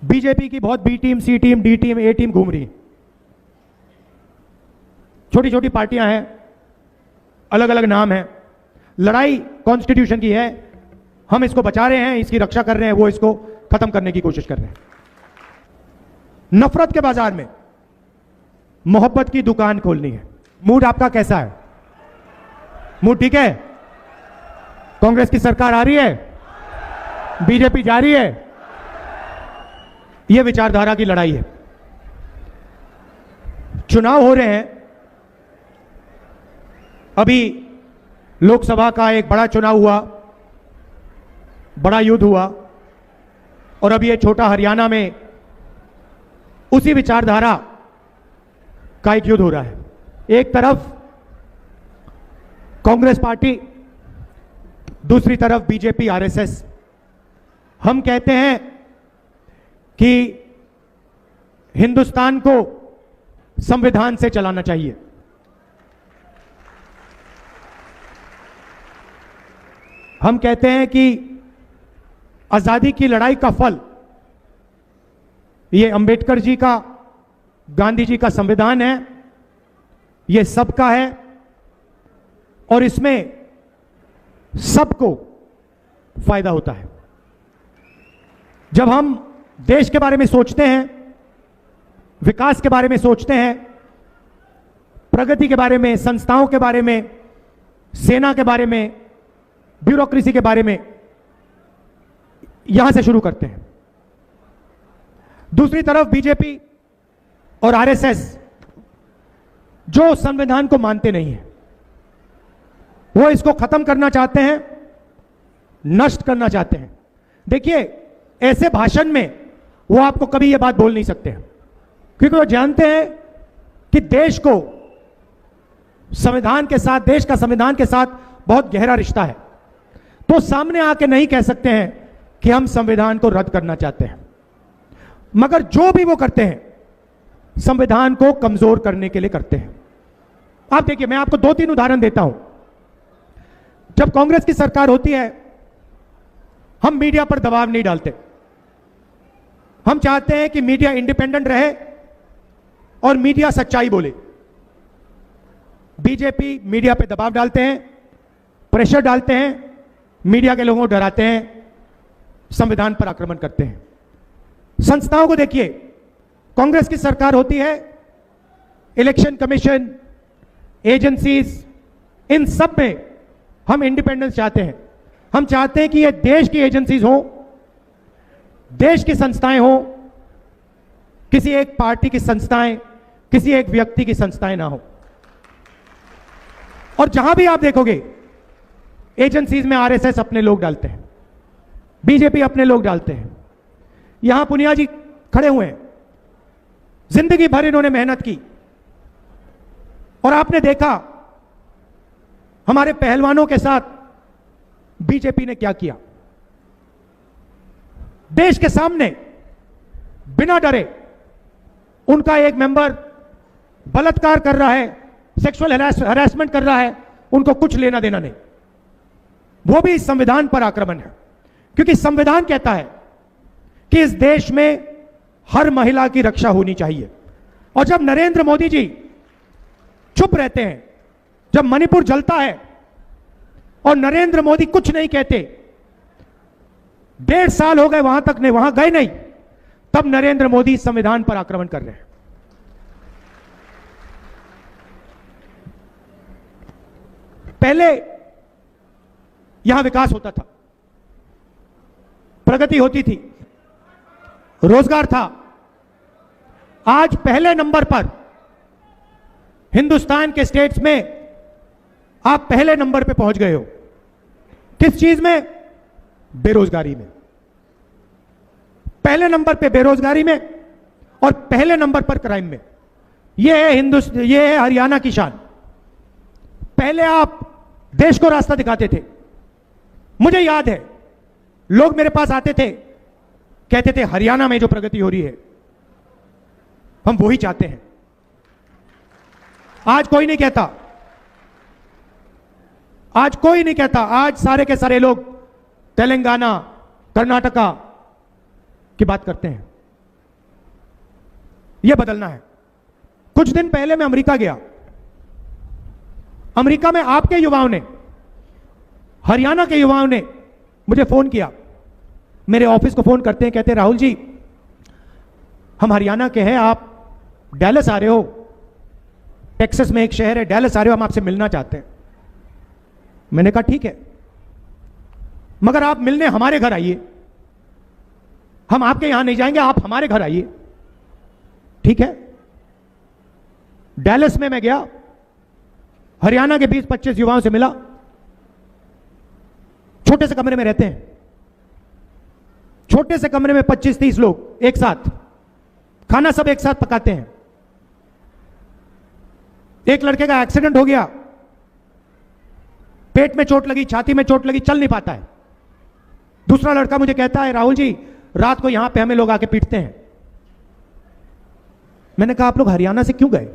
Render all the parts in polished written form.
BJP की बहुत B team, सी team, D team, ए team घूम रही है। छोटी छोटी पार्टियां हैं, अलग अलग नाम है। लड़ाई कॉन्स्टिट्यूशन की है, हम इसको बचा रहे हैं, इसकी रक्षा कर रहे हैं, वो इसको खत्म करने की कोशिश कर रहे हैं। नफरत के बाजार में मोहब्बत की दुकान खोलनी है। मूड आपका कैसा है? मूड ठीक है? कांग्रेस की सरकार आ रही है, बीजेपी जा रही है, यह विचारधारा की लड़ाई है। चुनाव हो रहे हैं, अभी लोकसभा का एक बड़ा चुनाव हुआ, बड़ा युद्ध हुआ, और अभी ये छोटा हरियाणा में उसी विचारधारा का एक युद्ध हो रहा है। एक तरफ कांग्रेस पार्टी, दूसरी तरफ बीजेपी, आरएसएस। हम कहते हैं कि हिंदुस्तान को संविधान से चलाना चाहिए। हम कहते हैं कि आजादी की लड़ाई का फल ये अंबेडकर जी का, गांधी जी का संविधान है, ये सबका है, और इसमें सबको फायदा होता है। जब हम देश के बारे में सोचते हैं, विकास के बारे में सोचते हैं, प्रगति के बारे में, संस्थाओं के बारे में, सेना के बारे में, ब्यूरोक्रेसी के बारे में, यहां से शुरू करते हैं। दूसरी तरफ बीजेपी और आरएसएस जो संविधान को मानते नहीं है, वो इसको खत्म करना चाहते हैं, नष्ट करना चाहते हैं। देखिए, ऐसे भाषण में वो आपको कभी ये बात बोल नहीं सकते हैं, क्योंकि वो जानते हैं कि देश को संविधान के साथ, देश का संविधान के साथ बहुत गहरा रिश्ता है। तो सामने आके नहीं कह सकते हैं कि हम संविधान को रद्द करना चाहते हैं, मगर जो भी वो करते हैं संविधान को कमजोर करने के लिए करते हैं। आप देखिए, मैं आपको 2-3 उदाहरण देता हूं। जब कांग्रेस की सरकार होती है, हम मीडिया पर दबाव नहीं डालते। हम चाहते हैं कि मीडिया इंडिपेंडेंट रहे और मीडिया सच्चाई बोले। बीजेपी मीडिया पे दबाव डालते हैं, प्रेशर डालते हैं, मीडिया के लोगों को डराते हैं, संविधान पर आक्रमण करते हैं। संस्थाओं को देखिए, कांग्रेस की सरकार होती है, इलेक्शन कमीशन, एजेंसीज, इन सब में हम इंडिपेंडेंस चाहते हैं। हम चाहते हैं कि ये देश की एजेंसीज हो, देश की संस्थाएं हो, किसी एक पार्टी की संस्थाएं, किसी एक व्यक्ति की संस्थाएं ना हो। और जहां भी आप देखोगे, एजेंसीज में आरएसएस अपने लोग डालते हैं, बीजेपी अपने लोग डालते हैं। यहां पुनिया जी खड़े हुए हैं, जिंदगी भर इन्होंने मेहनत की, और आपने देखा हमारे पहलवानों के साथ बीजेपी ने क्या किया। देश के सामने बिना डरे उनका एक मेंबर बलात्कार कर रहा है, सेक्सुअल हरासमेंट कर रहा है, उनको कुछ लेना देना नहीं। वो भी इस संविधान पर आक्रमण है, क्योंकि संविधान कहता है कि इस देश में हर महिला की रक्षा होनी चाहिए। और जब नरेंद्र मोदी जी चुप रहते हैं, जब मणिपुर जलता है और नरेंद्र मोदी कुछ नहीं कहते, 1.5 साल हो गए वहां तक नहीं, वहां गए नहीं, तब नरेंद्र मोदी संविधान पर आक्रमण कर रहे हैं। पहले यहां विकास होता था, प्रगति होती थी, रोजगार था। आज पहले नंबर पर हिंदुस्तान के स्टेट्स में आप पहले नंबर पे पहुंच गए हो। किस चीज में? बेरोजगारी में। पहले नंबर पे बेरोजगारी में और पहले नंबर पर क्राइम में। यह है यह है हरियाणा की शान। पहले आप देश को रास्ता दिखाते थे। मुझे याद है, लोग मेरे पास आते थे, कहते थे हरियाणा में जो प्रगति हो रही है हम वही चाहते हैं। आज कोई नहीं कहता, आज कोई नहीं कहता। आज सारे के सारे लोग तेलंगाना, कर्नाटका की बात करते हैं। यह बदलना है। कुछ दिन पहले मैं अमेरिका गया। अमेरिका में आपके युवाओं ने, हरियाणा के युवाओं ने मुझे फोन किया। मेरे ऑफिस को फोन करते हैं, कहते हैं राहुल जी हम हरियाणा के हैं, आप डैलस आ रहे हो, टेक्सास में एक शहर है डैलस आ रहे हो, हम आपसे मिलना चाहते हैं। मैंने कहा ठीक है, मगर आप मिलने हमारे घर आइए, हम आपके यहां नहीं जाएंगे, आप हमारे घर आइए। ठीक है, डैलस में मैं गया, हरियाणा के 20-25 युवाओं से मिला। छोटे से कमरे में रहते हैं, छोटे से कमरे में 25-30 लोग एक साथ, खाना सब एक साथ पकाते हैं। एक लड़के का एक्सीडेंट हो गया, पेट में चोट लगी, छाती में चोट लगी, चल नहीं पाता है। दूसरा लड़का मुझे कहता है राहुल जी रात को यहां पे हमें लोग आके पीटते हैं। मैंने कहा आप लोग हरियाणा से क्यों गए?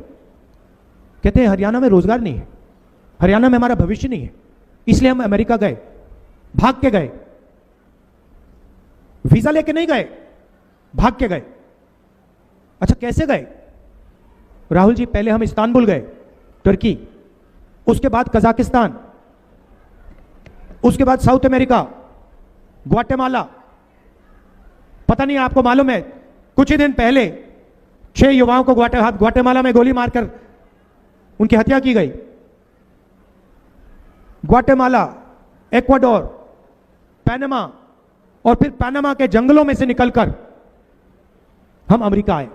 कहते हैं हरियाणा में रोजगार नहीं है, हरियाणा में हमारा भविष्य नहीं है, इसलिए हम अमेरिका गए, भाग के गए, वीजा लेके नहीं गए, भाग के गए। अच्छा कैसे गए? राहुल जी पहले हम इस्तांबुल गए, तुर्की, उसके बाद कजाकिस्तान, उसके बाद साउथ अमेरिका, ग्वाटेमाला। पता नहीं आपको मालूम है, कुछ ही दिन पहले 6 युवाओं को ग्वाटेमाला में गोली मारकर उनकी हत्या की गई। ग्वाटेमाला, इक्वाडोर, पनामा, और फिर पनामा के जंगलों में से निकलकर हम अमेरिका आए।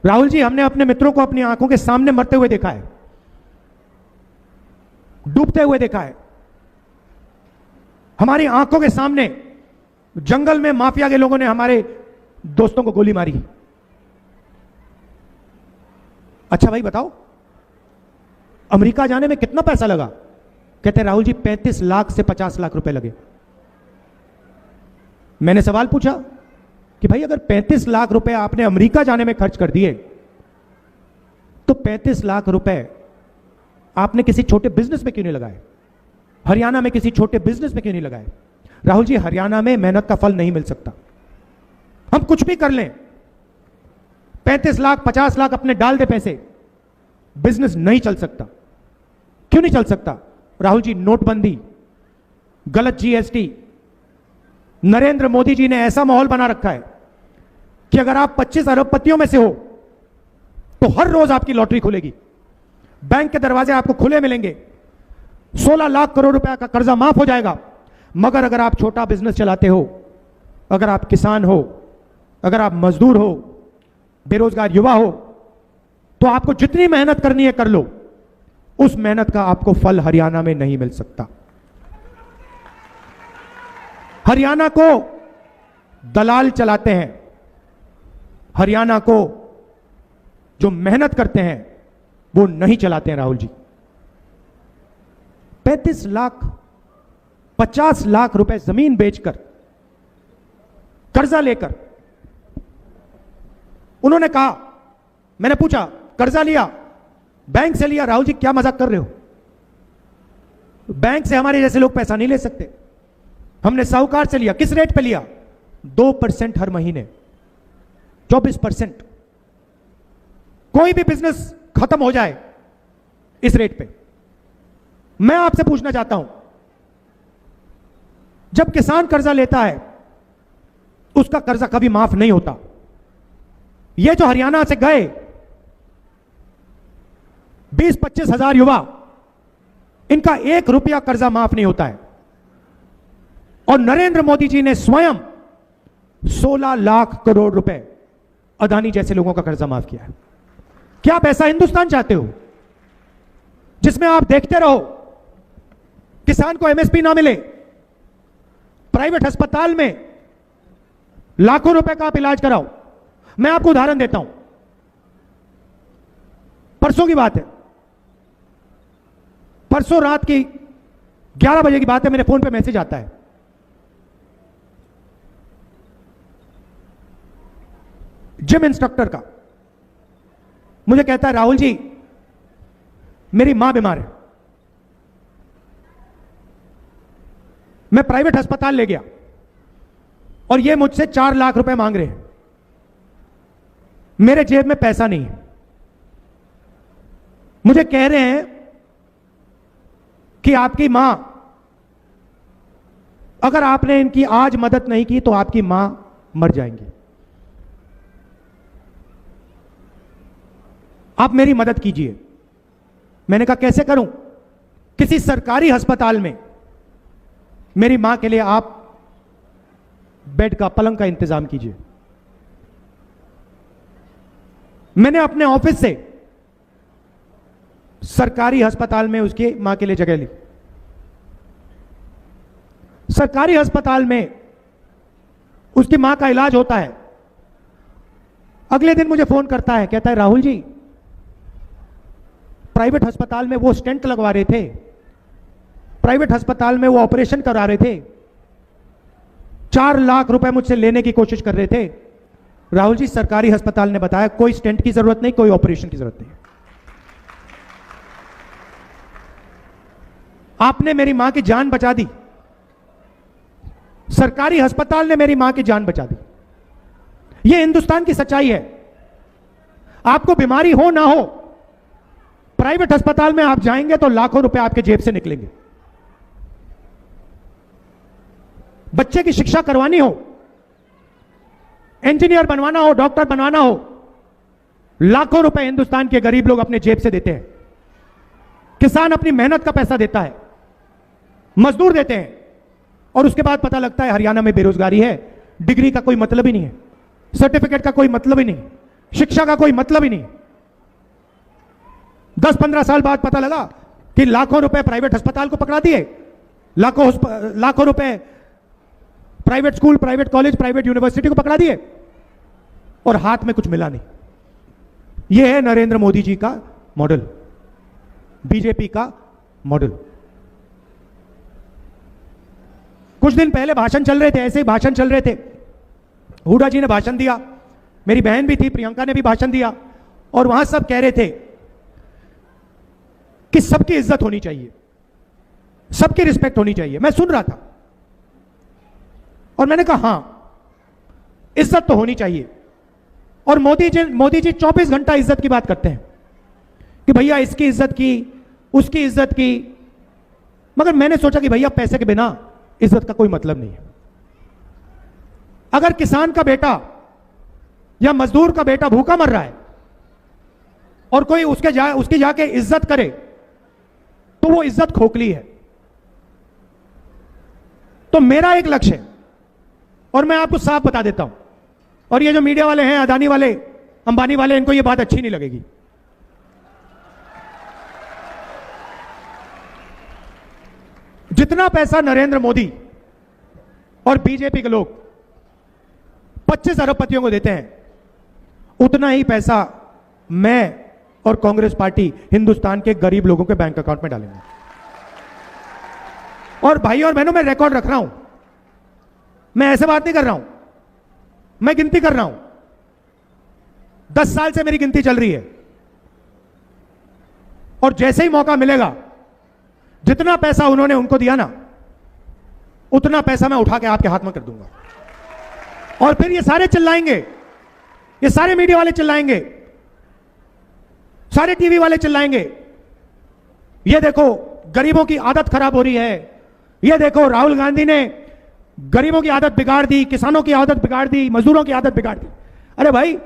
राहुल जी हमने अपने मित्रों को अपनी आंखों के सामने मरते हुए देखा है, डूबते हुए देखा है। हमारी आंखों के सामने जंगल में माफिया के लोगों ने हमारे दोस्तों को गोली मारी। अच्छा भाई बताओ अमेरिका जाने में कितना पैसा लगा? कहते राहुल जी 35 लाख से 50 लाख रुपए लगे। मैंने सवाल पूछा कि भाई अगर 35 लाख रुपए आपने अमेरिका जाने में खर्च कर दिए, तो 35 लाख रुपए आपने किसी छोटे बिजनेस में क्यों नहीं लगाए? हरियाणा में किसी छोटे बिजनेस में क्यों नहीं लगाए? राहुल जी हरियाणा में मेहनत का फल नहीं मिल सकता। हम कुछ भी कर लें, 35 लाख 50 लाख अपने डाल दे पैसे, बिजनेस नहीं चल सकता। क्यों नहीं चल सकता? राहुल जी नोटबंदी, गलत जीएसटी, नरेंद्र मोदी जी ने ऐसा माहौल बना रखा है कि अगर आप 25 अरबपतियों में से हो तो हर रोज आपकी लॉटरी खुलेगी, बैंक के दरवाजे आपको खुले मिलेंगे, 16 लाख करोड़ रुपए का कर्जा माफ हो जाएगा। मगर अगर आप छोटा बिजनेस चलाते हो, अगर आप किसान हो, अगर आप मजदूर हो, बेरोजगार युवा हो, तो आपको जितनी मेहनत करनी है कर लो, उस मेहनत का आपको फल हरियाणा में नहीं मिल सकता। हरियाणा को दलाल चलाते हैं, हरियाणा को जो मेहनत करते हैं वो नहीं चलाते हैं। राहुल जी 35 लाख 50 लाख रुपए जमीन बेचकर, कर्जा लेकर, उन्होंने कहा, मैंने पूछा कर्जा लिया, बैंक से लिया? राहुल जी क्या मजाक कर रहे हो? बैंक से हमारे जैसे लोग पैसा नहीं ले सकते, हमने साहूकार से लिया। किस रेट पे लिया? 2% हर महीने, 24%। कोई भी बिजनेस खत्म हो जाए इस रेट पे। मैं आपसे पूछना चाहता हूं, जब किसान कर्जा लेता है उसका कर्जा कभी माफ नहीं होता। ये जो हरियाणा से गए 20-25 हजार युवा, इनका 1 रुपया कर्जा माफ नहीं होता है। और नरेंद्र मोदी जी ने स्वयं 16 लाख करोड़ रुपए अदानी जैसे लोगों का कर्जा माफ किया है। क्या आप ऐसा हिंदुस्तान चाहते हो जिसमें आप देखते रहो किसान को एमएसपी ना मिले, प्राइवेट अस्पताल में लाखों रुपए का आप इलाज कराओ? मैं आपको उदाहरण देता हूं, परसों की बात है, परसों रात की 11 बजे की बात है, मेरे फोन पे मैसेज आता है, जिम इंस्ट्रक्टर का। मुझे कहता है राहुल जी मेरी मां बीमार है, मैं प्राइवेट अस्पताल ले गया और ये मुझसे 4 लाख रुपए मांग रहे हैं। मेरे जेब में पैसा नहीं है, मुझे कह रहे हैं कि आपकी मां, अगर आपने इनकी आज मदद नहीं की तो आपकी मां मर जाएंगी, आप मेरी मदद कीजिए। मैंने कहा कैसे करूं? किसी सरकारी अस्पताल में मेरी मां के लिए आप बेड का, पलंग का इंतजाम कीजिए। मैंने अपने ऑफिस से सरकारी अस्पताल में उसकी मां के लिए जगह ली। सरकारी अस्पताल में उसकी मां का इलाज होता है। अगले दिन मुझे फोन करता है, कहता है राहुल जी, प्राइवेट अस्पताल में वो स्टेंट लगवा रहे थे, प्राइवेट अस्पताल में वो ऑपरेशन करा रहे थे, 4 लाख रुपए मुझसे लेने की कोशिश कर रहे थे। राहुल जी, सरकारी अस्पताल ने बताया कोई स्टेंट की जरूरत नहीं, कोई ऑपरेशन की जरूरत नहीं। आपने मेरी मां की जान बचा दी, सरकारी अस्पताल ने मेरी मां की जान बचा दी। यह हिंदुस्तान की सच्चाई है। आपको बीमारी हो ना हो, प्राइवेट अस्पताल में आप जाएंगे तो लाखों रुपए आपके जेब से निकलेंगे। बच्चे की शिक्षा करवानी हो, इंजीनियर बनवाना हो, डॉक्टर बनवाना हो, लाखों रुपए हिंदुस्तान के गरीब लोग अपने जेब से देते हैं। किसान अपनी मेहनत का पैसा देता है, मजदूर देते हैं, और उसके बाद पता लगता है हरियाणा में बेरोजगारी है, डिग्री का कोई मतलब ही नहीं है, सर्टिफिकेट का कोई मतलब ही नहीं, शिक्षा का कोई मतलब ही नहीं। 10-15 साल बाद पता लगा कि लाखों रुपए प्राइवेट अस्पताल को पकड़ा दिए, लाखों रुपए private school, private college, private university को पकड़ा दिए, और हाथ में कुछ मिला नहीं। यह है नरेंद्र मोदी जी का मॉडल, बीजेपी का मॉडल। कुछ दिन पहले भाषण चल रहे थे, ऐसे ही भाषण चल रहे थे, हुड्डा जी ने भाषण दिया, मेरी बहन भी थी, प्रियंका ने भी भाषण दिया, और वहां सब कह रहे थे कि सबकी इज्जत होनी चाहिए, सबकी रिस्पेक्ट होनी चाहिए। मैं सुन रहा था और मैंने कहा हां, इज्जत तो होनी चाहिए। और मोदी जी 24 घंटा इज्जत की बात करते हैं कि भैया इसकी इज्जत की, उसकी इज्जत की, मगर मैंने सोचा कि भैया पैसे के बिना इज्जत का कोई मतलब नहीं है। अगर किसान का बेटा या मजदूर का बेटा भूखा मर रहा है और कोई उसकी जाके इज्जत करे तो वो इज्जत खोखली है। तो मेरा एक लक्ष्य है, और मैं आपको साफ बता देता हूं, और ये जो मीडिया वाले हैं, अदानी वाले, अंबानी वाले, इनको ये बात अच्छी नहीं लगेगी। जितना पैसा नरेंद्र मोदी और बीजेपी के लोग 25 अरबपतियों को देते हैं, उतना ही पैसा मैं और कांग्रेस पार्टी हिंदुस्तान के गरीब लोगों के बैंक अकाउंट में डालेंगे। और भाई और बहनों, मैं रिकॉर्ड रख रहा हूं, मैं ऐसे बात नहीं कर रहा हूं, मैं गिनती कर रहा हूं। 10 साल से मेरी गिनती चल रही है, और जैसे ही मौका मिलेगा, जितना पैसा उन्होंने उनको दिया ना, उतना पैसा मैं उठा के आपके हाथ में कर दूंगा। और फिर ये सारे चिल्लाएंगे, ये सारे मीडिया वाले चिल्लाएंगे, सारे टीवी वाले चिल्लाएंगे, ये देखो गरीबों की आदत खराब हो रही है, ये देखो राहुल गांधी ने गरीबों की आदत बिगाड़ दी, किसानों की आदत बिगाड़ दी, मजदूरों की आदत बिगाड़ दी। अरे भाई,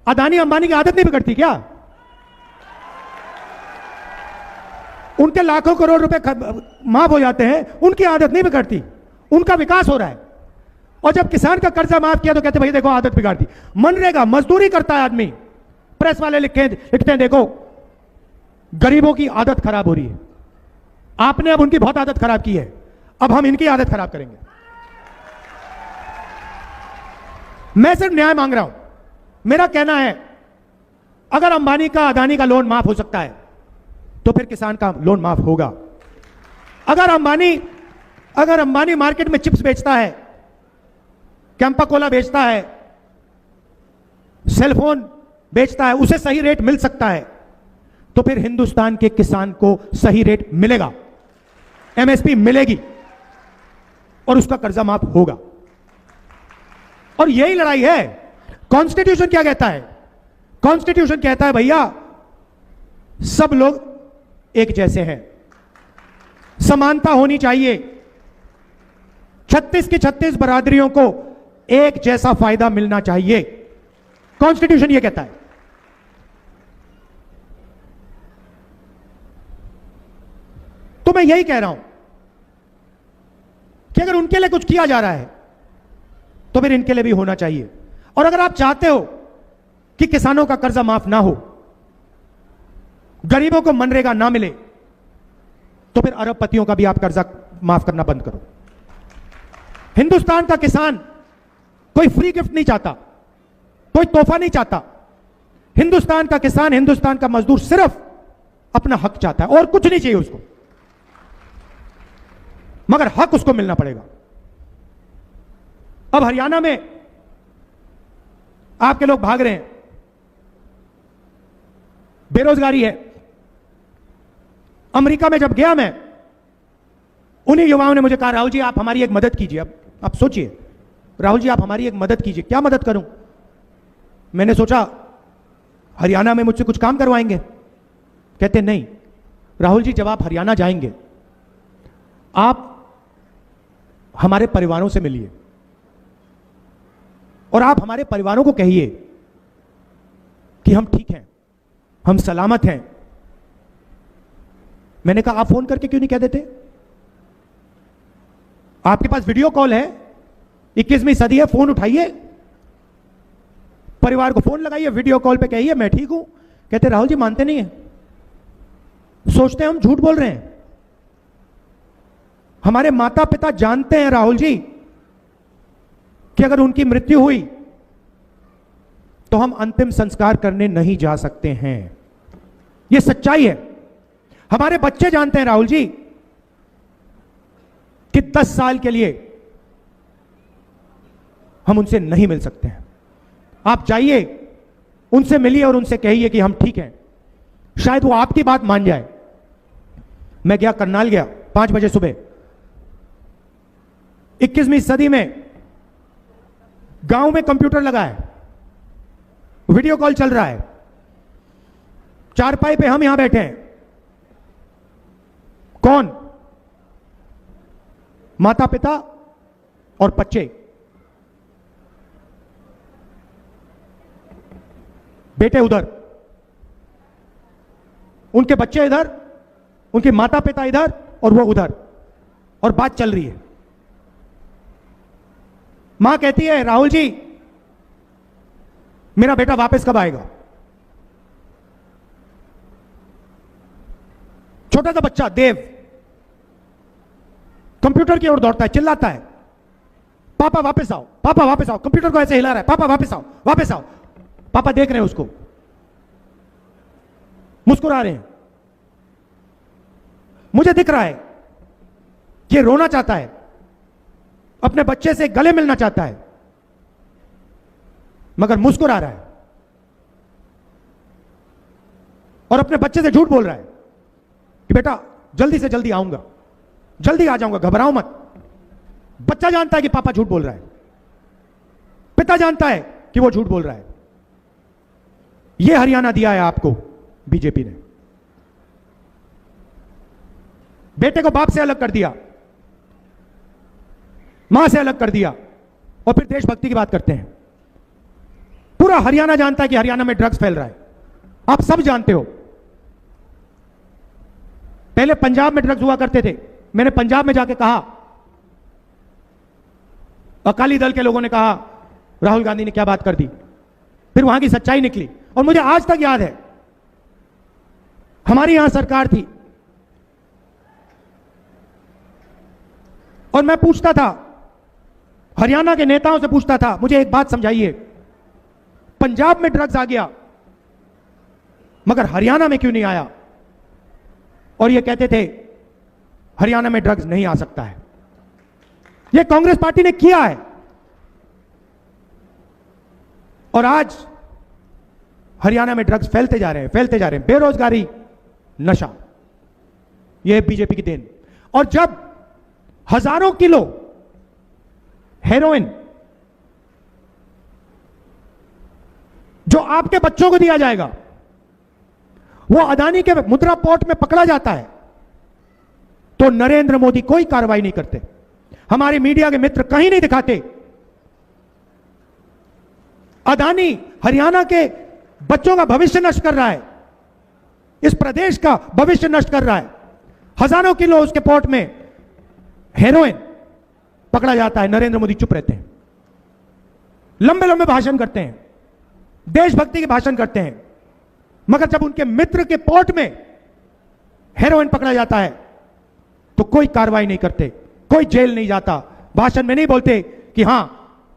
अदानी अंबानी की आदत नहीं बिगड़ती क्या? उनके लाखों करोड़ रुपए माफ हो जाते हैं, उनकी आदत नहीं बिगड़ती, उनका विकास हो रहा है। और जब किसान का कर्जा माफ किया तो कहते भाई देखो आदत बिगाड़ दी। मनरेगा, मजदूरी करता है आदमी, प्रेस वाले लिखते हैं देखो गरीबों की आदत खराब हो रही है। आपने अब उनकी बहुत आदत खराब की है, अब हम इनकी आदत खराब करेंगे। मैं सिर्फ न्याय मांग रहा हूं। मेरा कहना है, अगर अंबानी का, अदानी का लोन माफ हो सकता है तो फिर किसान का लोन माफ होगा। अगर अंबानी मार्केट में चिप्स बेचता है, कैंपा कोला बेचता है, सेलफोन बेचता है, उसे सही रेट मिल सकता है, तो फिर हिंदुस्तान के किसान को सही रेट मिलेगा, एमएसपी मिलेगी, और उसका कर्जा माफ होगा। और यही लड़ाई है। कॉन्स्टिट्यूशन क्या कहता है? कॉन्स्टिट्यूशन कहता है भैया सब लोग एक जैसे हैं, समानता होनी चाहिए, 36 की 36 बरादरियों को एक जैसा फायदा मिलना चाहिए, कॉन्स्टिट्यूशन यह कहता है। तो मैं यही कह रहा हूं कि अगर उनके लिए कुछ किया जा रहा है तो फिर इनके लिए भी होना चाहिए। और अगर आप चाहते हो कि किसानों का कर्जा माफ ना हो, गरीबों को मनरेगा ना मिले, तो फिर अरबपतियों का भी आप कर्जा माफ करना बंद करो। हिंदुस्तान का किसान कोई फ्री गिफ्ट नहीं चाहता, कोई तोहफा नहीं चाहता। हिंदुस्तान का किसान, हिंदुस्तान का मजदूर सिर्फ अपना हक चाहता है और कुछ नहीं चाहिए उसको, मगर हक उसको मिलना पड़ेगा। अब हरियाणा में आपके लोग भाग रहे हैं, बेरोजगारी है। अमेरिका में जब गया मैं, उन्हीं युवाओं ने मुझे कहा राहुल जी आप हमारी एक मदद कीजिए। अब आप सोचिए, राहुल जी आप हमारी एक मदद कीजिए। क्या मदद करूं? मैंने सोचा हरियाणा में मुझसे कुछ काम करवाएंगे। कहते नहीं राहुल जी, जब आप हरियाणा जाएंगे आप हमारे परिवारों से मिलिए और आप हमारे परिवारों को कहिए कि हम ठीक हैं, हम सलामत हैं। मैंने कहा आप फोन करके क्यों नहीं कह देते? आपके पास वीडियो कॉल है, 21वीं सदी है, फोन उठाइए, परिवार को फोन लगाइए, वीडियो कॉल पे कहिए मैं ठीक हूं। कहते राहुल जी मानते नहीं है, सोचते हैं हम झूठ बोल रहे हैं। हमारे माता पिता जानते हैं राहुल जी कि अगर उनकी मृत्यु हुई तो हम अंतिम संस्कार करने नहीं जा सकते हैं। यह सच्चाई है। हमारे बच्चे जानते हैं राहुल जी कि 10 साल के लिए हम उनसे नहीं मिल सकते हैं। आप जाइए, उनसे मिलिए और उनसे कहिए कि हम ठीक हैं, शायद वो आपकी बात मान जाए। मैं गया, करनाल गया, 5 बजे सुबह। 21वीं सदी में गांव में कंप्यूटर लगा है, वीडियो कॉल चल रहा है, चारपाई पे हम यहां बैठे हैं। कौन? माता पिता और बच्चे। बेटे उधर, उनके बच्चे इधर, उनके माता पिता इधर और वो उधर, और बात चल रही है। मां कहती है राहुल जी मेरा बेटा वापस कब आएगा? छोटा सा बच्चा देव कंप्यूटर की ओर दौड़ता है, चिल्लाता है पापा वापस आओ, पापा वापस आओ। कंप्यूटर को ऐसे हिला रहा है, पापा वापस आओ, वापस आओ। पापा देख रहे हैं उसको, मुस्कुरा रहे हैं। मुझे दिख रहा है कि ये रोना चाहता है, अपने बच्चे से गले मिलना चाहता है, मगर मुस्कुरा रहा है और अपने बच्चे से झूठ बोल रहा है कि बेटा जल्दी से जल्दी आऊंगा, जल्दी आ जाऊंगा, घबराओ मत। बच्चा जानता है कि पापा झूठ बोल रहा है, पिता जानता है कि वो झूठ बोल रहा है। यह हरियाणा दिया है आपको बीजेपी ने। बेटे को बाप से अलग कर दिया, मां से अलग कर दिया, और फिर देशभक्ति की बात करते हैं। पूरा हरियाणा जानता है कि हरियाणा में ड्रग्स फैल रहा है। आप सब जानते हो। पहले पंजाब में ड्रग्स हुआ करते थे। मैंने पंजाब में जाके कहा, अकाली दल के लोगों ने कहा राहुल गांधी ने क्या बात कर दी। फिर वहां की सच्चाई निकली और मुझे आज तक याद है, हमारी यहां सरकार थी और मैं पूछता था, हरियाणा के नेताओं से पूछता था, मुझे एक बात समझाइए, पंजाब में ड्रग्स आ गया मगर हरियाणा में क्यों नहीं आया? और ये कहते थे हरियाणा में ड्रग्स नहीं आ सकता है। ये कांग्रेस पार्टी ने किया है और आज हरियाणा में ड्रग्स फैलते जा रहे हैं, फैलते जा रहे हैं। बेरोजगारी, नशा, यह बीजेपी की देन। और जब हजारों किलो हेरोइन जो आपके बच्चों को दिया जाएगा, वो अदानी के मुद्रा पोर्ट में पकड़ा जाता है तो नरेंद्र मोदी कोई कार्रवाई नहीं करते, हमारे मीडिया के मित्र कहीं नहीं दिखाते। अदानी हरियाणा के बच्चों का भविष्य नष्ट कर रहा है, इस प्रदेश का भविष्य नष्ट कर रहा है। हजारों किलो उसके पोर्ट में हेरोइन पकड़ा जाता है, नरेंद्र मोदी चुप रहते हैं, लंबे लंबे भाषण करते हैं, देशभक्ति के भाषण करते हैं, मगर जब उनके मित्र के पोर्ट में हेरोइन पकड़ा जाता है तो कोई कार्रवाई नहीं करते, कोई जेल नहीं जाता, भाषण में नहीं बोलते कि हां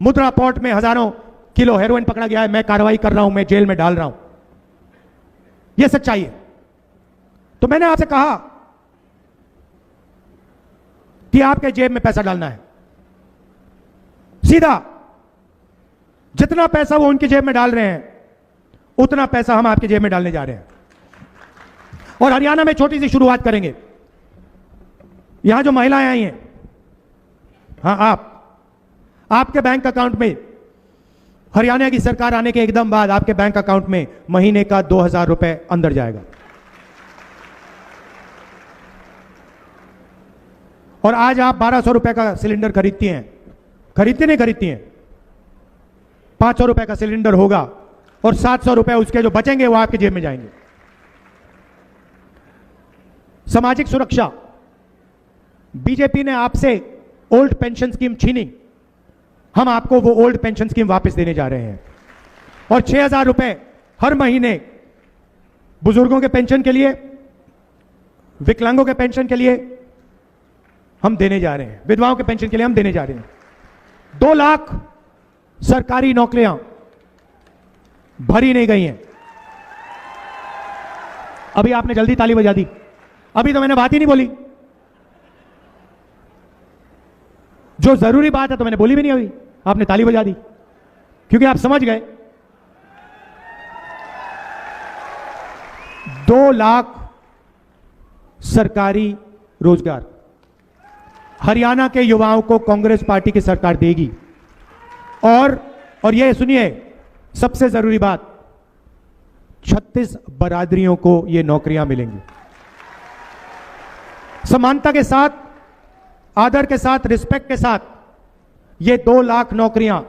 मुद्रा पोर्ट में हजारों किलो हेरोइन पकड़ा गया है, मैं कार्रवाई कर रहा हूं, मैं जेल में डाल रहा हूं। यह सच्चाई है। तो मैंने आपसे कहा कि आपके जेब में पैसा डालना है, सीधा जितना पैसा वो उनकी जेब में डाल रहे हैं उतना पैसा हम आपकी जेब में डालने जा रहे हैं। और हरियाणा में छोटी सी शुरुआत करेंगे। यहां जो महिलाएं आई हैं, हां आपके बैंक अकाउंट में हरियाणा की सरकार आने के एकदम बाद आपके बैंक अकाउंट में महीने का 2000 रुपए अंदर जाएगा। और आज आप 1200 रुपए का सिलेंडर खरीदती हैं, नहीं खरीदती हैं, 500 रुपए का सिलेंडर होगा और 700 रुपए उसके जो बचेंगे वो आपके जेब में जाएंगे। सामाजिक सुरक्षा, बीजेपी ने आपसे ओल्ड पेंशन स्कीम छीनी, हम आपको वो ओल्ड पेंशन स्कीम वापस देने जा रहे हैं। और 6000 रुपए हर महीने बुजुर्गों के पेंशन के लिए, विकलांगों के पेंशन के लिए हम देने जा रहे हैं, विधवाओं के पेंशन के लिए हम देने जा रहे हैं। 2 लाख सरकारी नौकरियां भरी नहीं गई हैं। अभी आपने जल्दी ताली बजा दी, अभी तो मैंने बात ही नहीं बोली। जो जरूरी बात है तो मैंने बोली भी नहीं, अभी आपने ताली बजा दी क्योंकि आप समझ गए। 2 लाख सरकारी रोजगार हरियाणा के युवाओं को कांग्रेस पार्टी की सरकार देगी। और ये सुनिए, सबसे जरूरी बात, 36 बरादरियों को ये नौकरियां मिलेंगी। समानता के साथ, आदर के साथ, रिस्पेक्ट के साथ ये 2 लाख नौकरियां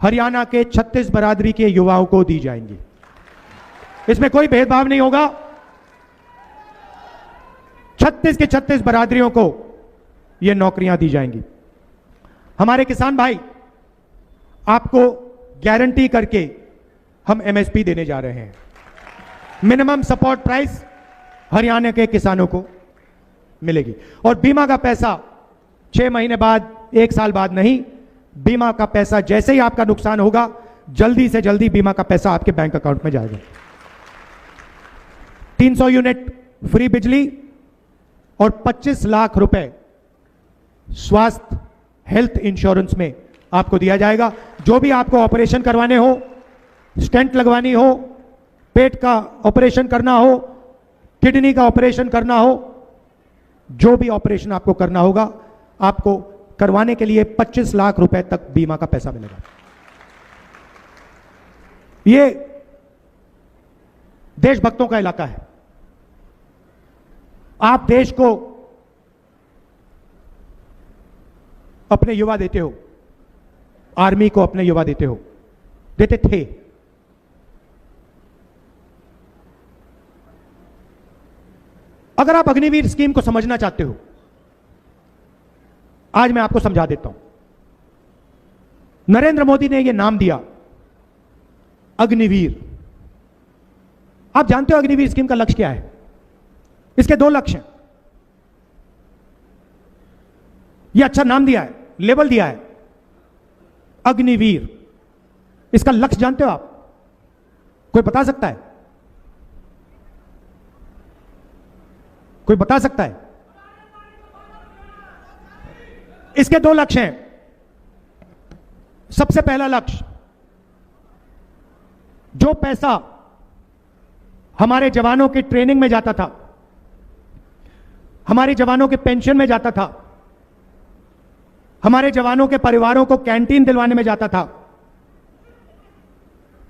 हरियाणा के 36 बरादरी के युवाओं को दी जाएंगी। इसमें कोई भेदभाव नहीं होगा। 36 के 36 बरादरियों को ये नौकरियां दी जाएंगी। हमारे किसान भाई, आपको गारंटी करके हम एमएसपी देने जा रहे हैं। मिनिमम सपोर्ट प्राइस हरियाणा के किसानों को मिलेगी। और बीमा का पैसा 6 महीने बाद, 1 साल बाद नहीं, बीमा का पैसा जैसे ही आपका नुकसान होगा, जल्दी से जल्दी बीमा का पैसा आपके बैंक अकाउंट में जाएगा। 300 यूनिट फ्री बिजली और 25 लाख रुपए स्वास्थ्य हेल्थ इंश्योरेंस में आपको दिया जाएगा। जो भी आपको ऑपरेशन करवाने हो, स्टेंट लगवानी हो, पेट का ऑपरेशन करना हो, किडनी का ऑपरेशन करना हो, जो भी ऑपरेशन आपको करना होगा, आपको करवाने के लिए 25 लाख रुपए तक बीमा का पैसा मिलेगा। ये देशभक्तों का इलाका है। आप देश को अपने युवा देते हो, आर्मी को अपने युवा देते हो, देते थे। अगर आप अग्निवीर स्कीम को समझना चाहते हो, आज मैं आपको समझा देता हूं। नरेंद्र मोदी ने यह नाम दिया अग्निवीर। आप जानते हो अग्निवीर स्कीम का लक्ष्य क्या है? इसके 2 लक्ष्य हैं। यह अच्छा नाम दिया है, लेबल दिया है अग्निवीर। इसका लक्ष्य जानते हो आप? कोई बता सकता है? कोई बता सकता है? इसके 2 लक्ष्य हैं। सबसे पहला लक्ष्य, जो पैसा हमारे जवानों की ट्रेनिंग में जाता था, हमारे जवानों के पेंशन में जाता था, हमारे जवानों के परिवारों को कैंटीन दिलवाने में जाता था,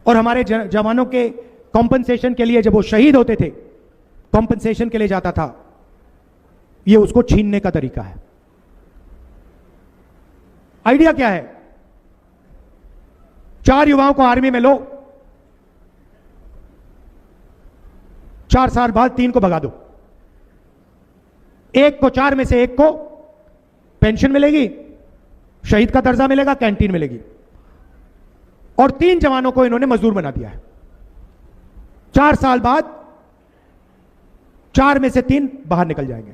और हमारे जवानों के कॉम्पनसेशन के लिए जब वो शहीद होते थे, कॉम्पनसेशन के लिए जाता था, ये उसको छीनने का तरीका है। आइडिया क्या है? 4 युवाओं को आर्मी में लो, 4 साल बाद 3 को भगा दो, एक को 4 में से एक को पेंशन मिलेगी, शहीद का दर्जा मिलेगा, कैंटीन मिलेगी, और 3 जवानों को इन्होंने मजदूर बना दिया है। 4 साल बाद 4 में से 3 बाहर निकल जाएंगे,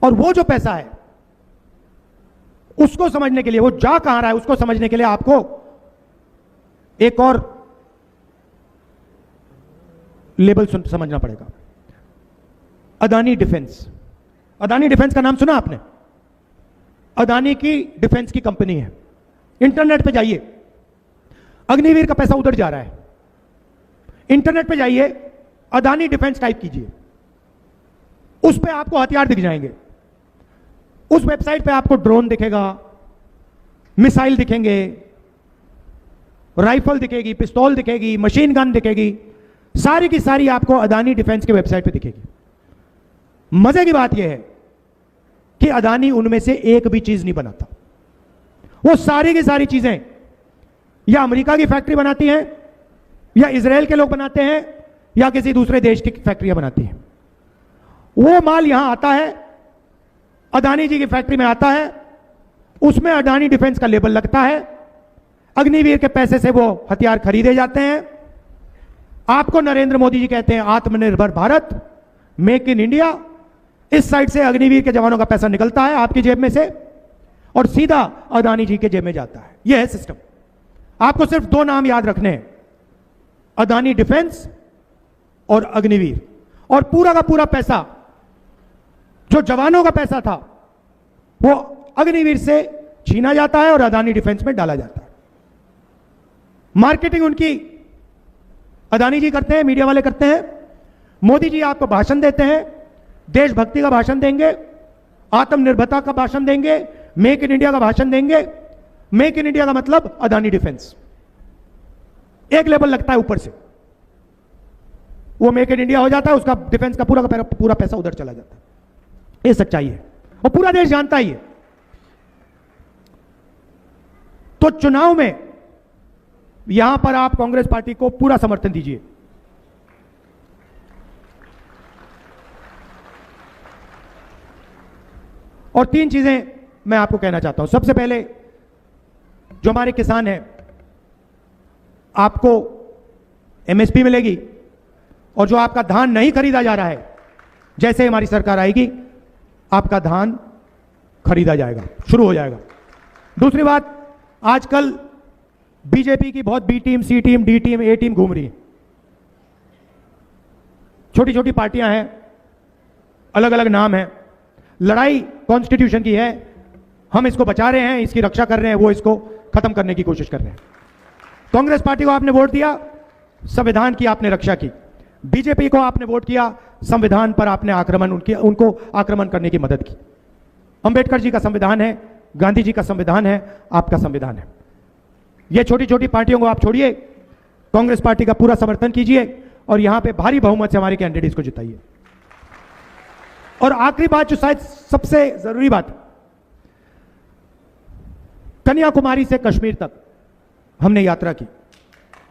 और वो जो पैसा है उसको समझने के लिए, वो जा कहां रहा है उसको समझने के लिए आपको एक और लेबल समझना पड़ेगा। अदानी डिफेंस। अदानी डिफेंस का नाम सुना आपने? अदानी की डिफेंस की कंपनी है। इंटरनेट पे जाइए, अग्निवीर का पैसा उधर जा रहा है। इंटरनेट पे जाइए, अदानी डिफेंस टाइप कीजिए, उस पे आपको हथियार दिख जाएंगे। उस वेबसाइट पे आपको ड्रोन दिखेगा, मिसाइल दिखेंगे, राइफल दिखेगी, पिस्तौल दिखेगी, मशीन गन दिखेगी, सारी की सारी आपको अदानी डिफेंस के वेबसाइट पे दिखेगी। मजे की बात यह है कि अदानी उनमें से एक भी चीज नहीं बनाता। वो सारी की सारी चीजें या अमेरिका की फैक्ट्री बनाती हैं, या इजराइल के लोग बनाते हैं, या किसी दूसरे देश की फैक्ट्रियां बनाती हैं। वो माल यहां आता है, अदानी जी की फैक्ट्री में आता है, उसमें अदानी डिफेंस का लेबल लगता है, अग्निवीर के पैसे से वो हथियार खरीदे जाते हैं। आपको नरेंद्र मोदी जी कहते हैं आत्मनिर्भर भारत, मेक इन इंडिया। इस साइड से अग्निवीर के जवानों का पैसा निकलता है आपकी जेब में से और सीधा अदानी जी के जेब में जाता है। यह है सिस्टम। आपको सिर्फ 2 नाम याद रखने हैं, अदानी डिफेंस और अग्निवीर। और पूरा का पूरा पैसा, जो जवानों का पैसा था, वो अग्निवीर से छीना जाता है और अदानी डिफेंस में डाला जाता है। मार्केटिंग उनकी अदानी जी करते हैं, मीडिया वाले करते हैं। मोदी जी आपको भाषण देते हैं, देशभक्ति का भाषण देंगे, आत्मनिर्भरता का भाषण देंगे, मेक इन इंडिया का भाषण देंगे। मेक इन इंडिया का मतलब अदानी डिफेंस, एक लेवल लगता है ऊपर से, वो मेक इन इंडिया हो जाता है, उसका डिफेंस का पूरा पैसा उधर चला जाता है। ये सच्चाई है और पूरा देश जानता ही है। तो चुनाव में यहां पर आप कांग्रेस पार्टी को पूरा समर्थन दीजिए। और 3 चीजें मैं आपको कहना चाहता हूं। सबसे पहले, जो हमारे किसान हैं, आपको एमएसपी मिलेगी, और जो आपका धान नहीं खरीदा जा रहा है, जैसे हमारी सरकार आएगी आपका धान खरीदा जाएगा, शुरू हो जाएगा। दूसरी बात, आजकल बीजेपी की बहुत बी टीम, सी टीम, डी टीम, ए टीम घूम रही है। छोटी छोटी पार्टियां हैं, अलग अलग नाम है। लड़ाई कॉन्स्टिट्यूशन की है, हम इसको बचा रहे हैं, इसकी रक्षा कर रहे हैं, वो इसको खत्म करने की कोशिश कर रहे हैं। कांग्रेस पार्टी को आपने वोट दिया, संविधान की आपने रक्षा की। बीजेपी को आपने वोट किया, संविधान पर आपने उनको आक्रमण करने की मदद की। अंबेडकर जी का संविधान है, गांधी जी का संविधान है, आपका संविधान है। ये छोटी छोटी पार्टियों को आप छोड़िए, कांग्रेस पार्टी का पूरा समर्थन कीजिए और यहां पे भारी बहुमत से हमारे कैंडिडेट्स को जिताइए। और आखिरी बात, जो शायद सबसे जरूरी बात, कन्याकुमारी से कश्मीर तक हमने यात्रा की।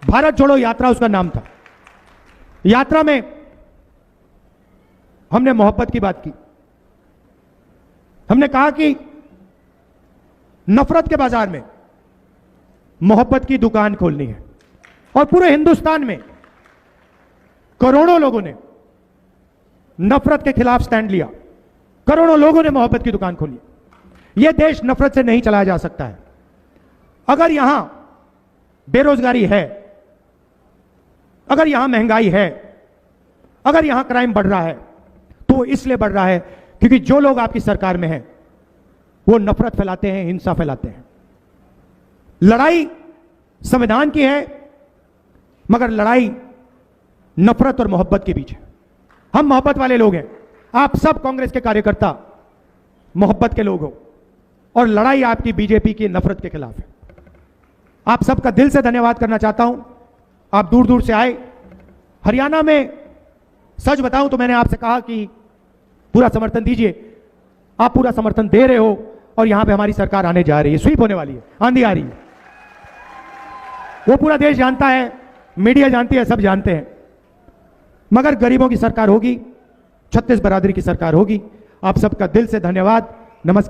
भारत जोड़ो यात्रा उसका नाम था। यात्रा में हमने मोहब्बत की बात की। हमने कहा कि नफरत के बाजार में मोहब्बत की दुकान खोलनी है, और पूरे हिंदुस्तान में करोड़ों लोगों ने नफरत के खिलाफ स्टैंड लिया, करोड़ों लोगों ने मोहब्बत की दुकान खोली। यह देश नफरत से नहीं चलाया जा सकता है। अगर यहां बेरोजगारी है, अगर यहां महंगाई है, अगर यहां क्राइम बढ़ रहा है, तो इसलिए बढ़ रहा है क्योंकि जो लोग आपकी सरकार में हैं वो नफरत फैलाते हैं, हिंसा फैलाते हैं। लड़ाई संविधान की है, मगर लड़ाई नफरत और मोहब्बत के बीच है। हम मोहब्बत वाले लोग हैं, आप सब कांग्रेस के कार्यकर्ता मोहब्बत के लोग हो, और लड़ाई आपकी बीजेपी की नफरत के खिलाफ है। आप सबका दिल से धन्यवाद करना चाहता हूं। आप दूर दूर से आए। हरियाणा में सच बताऊं तो मैंने आपसे कहा कि पूरा समर्थन दीजिए, आप पूरा समर्थन दे रहे हो और यहां पे हमारी सरकार आने जा रही है, स्वीप होने वाली है, आंधी आ रही है। वो पूरा देश जानता है, मीडिया जानती है, सब जानते हैं। मगर गरीबों की सरकार होगी, 36 बरादरी की सरकार होगी। आप सबका दिल से धन्यवाद, नमस्कार।